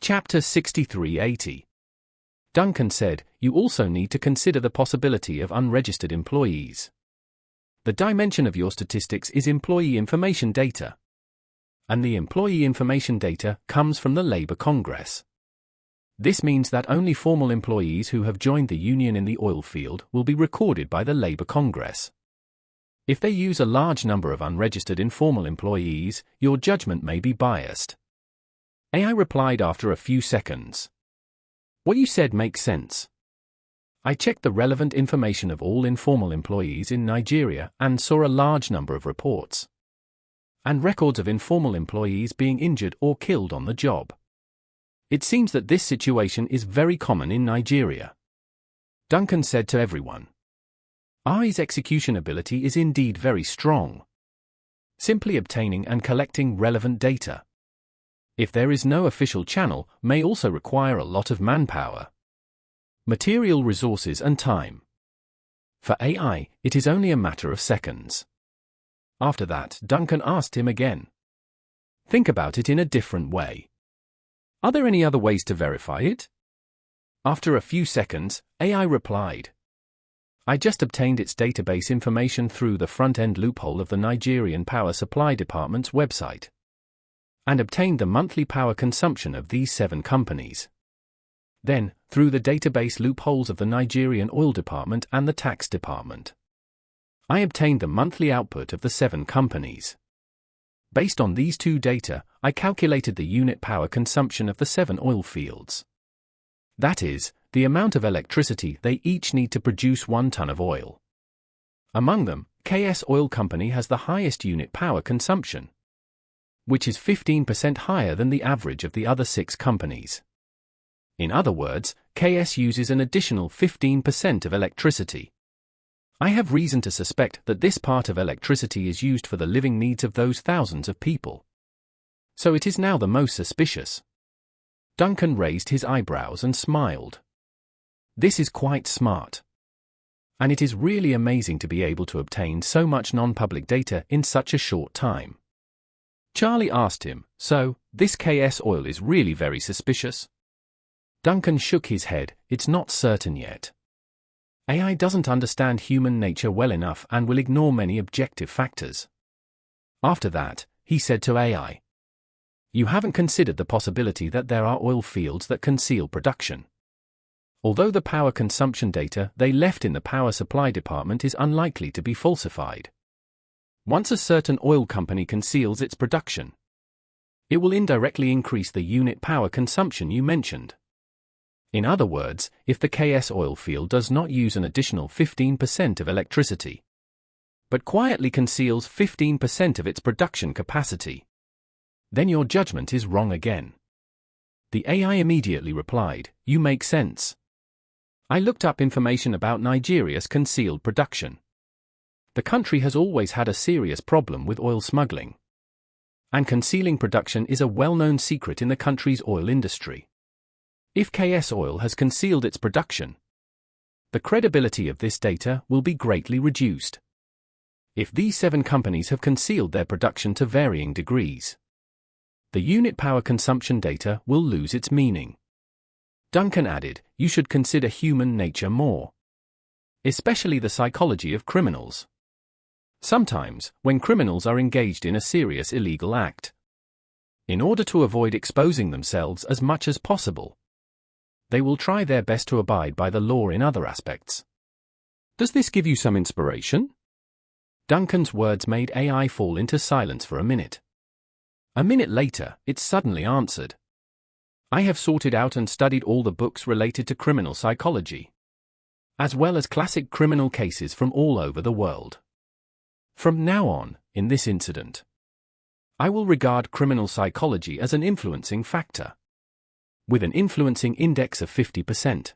Chapter 6380. Duncan said, you also need to consider the possibility of unregistered employees. The dimension of your statistics is employee information data. And the employee information data comes from the Labour Congress. This means that only formal employees who have joined the union in the oil field will be recorded by the Labour Congress. If they use a large number of unregistered informal employees, your judgment may be biased. AI replied after a few seconds. What you said makes sense. I checked the relevant information of all informal employees in Nigeria and saw a large number of reports and records of informal employees being injured or killed on the job. It seems that this situation is very common in Nigeria. Duncan said to everyone. AI's execution ability is indeed very strong. Simply obtaining and collecting relevant data, if there is no official channel, may also require a lot of manpower, material resources and time. For AI, it is only a matter of seconds. After that, Duncan asked him again. Think about it in a different way. Are there any other ways to verify it? After a few seconds, AI replied. I just obtained its database information through the front-end loophole of the Nigerian Power Supply Department's website, and obtained the monthly power consumption of these 7 companies. Then, through the database loopholes of the Nigerian Oil Department and the Tax Department, I obtained the monthly output of the 7 companies. Based on these 2 data, I calculated the unit power consumption of the 7 oil fields. That is, the amount of electricity they each need to produce 1 ton of oil. Among them, KS Oil Company has the highest unit power consumption, which is 15% higher than the average of the other 6 companies. In other words, KS uses an additional 15% of electricity. I have reason to suspect that this part of electricity is used for the living needs of those thousands of people. So it is now the most suspicious. Duncan raised his eyebrows and smiled. This is quite smart. And it is really amazing to be able to obtain so much non-public data in such a short time. Charlie asked him, so, this KS Oil is really very suspicious? Duncan shook his head, it's not certain yet. AI doesn't understand human nature well enough and will ignore many objective factors. After that, he said to AI, you haven't considered the possibility that there are oil fields that conceal production. Although the power consumption data they left in the Power Supply Department is unlikely to be falsified. Once a certain oil company conceals its production, it will indirectly increase the unit power consumption you mentioned. In other words, if the KS oil field does not use an additional 15% of electricity, but quietly conceals 15% of its production capacity, then your judgment is wrong again. The AI immediately replied, you make sense. I looked up information about Nigeria's concealed production. The country has always had a serious problem with oil smuggling, and concealing production is a well-known secret in the country's oil industry. If KS Oil has concealed its production, the credibility of this data will be greatly reduced. If these 7 companies have concealed their production to varying degrees, the unit power consumption data will lose its meaning. Duncan added, you should consider human nature more, especially the psychology of criminals. Sometimes, when criminals are engaged in a serious illegal act, in order to avoid exposing themselves as much as possible, they will try their best to abide by the law in other aspects. Does this give you some inspiration? Duncan's words made AI fall into silence for a minute. A minute later, it suddenly answered. I have sorted out and studied all the books related to criminal psychology, as well as classic criminal cases from all over the world. From now on, in this incident, I will regard criminal psychology as an influencing factor, with an influencing index of 50%.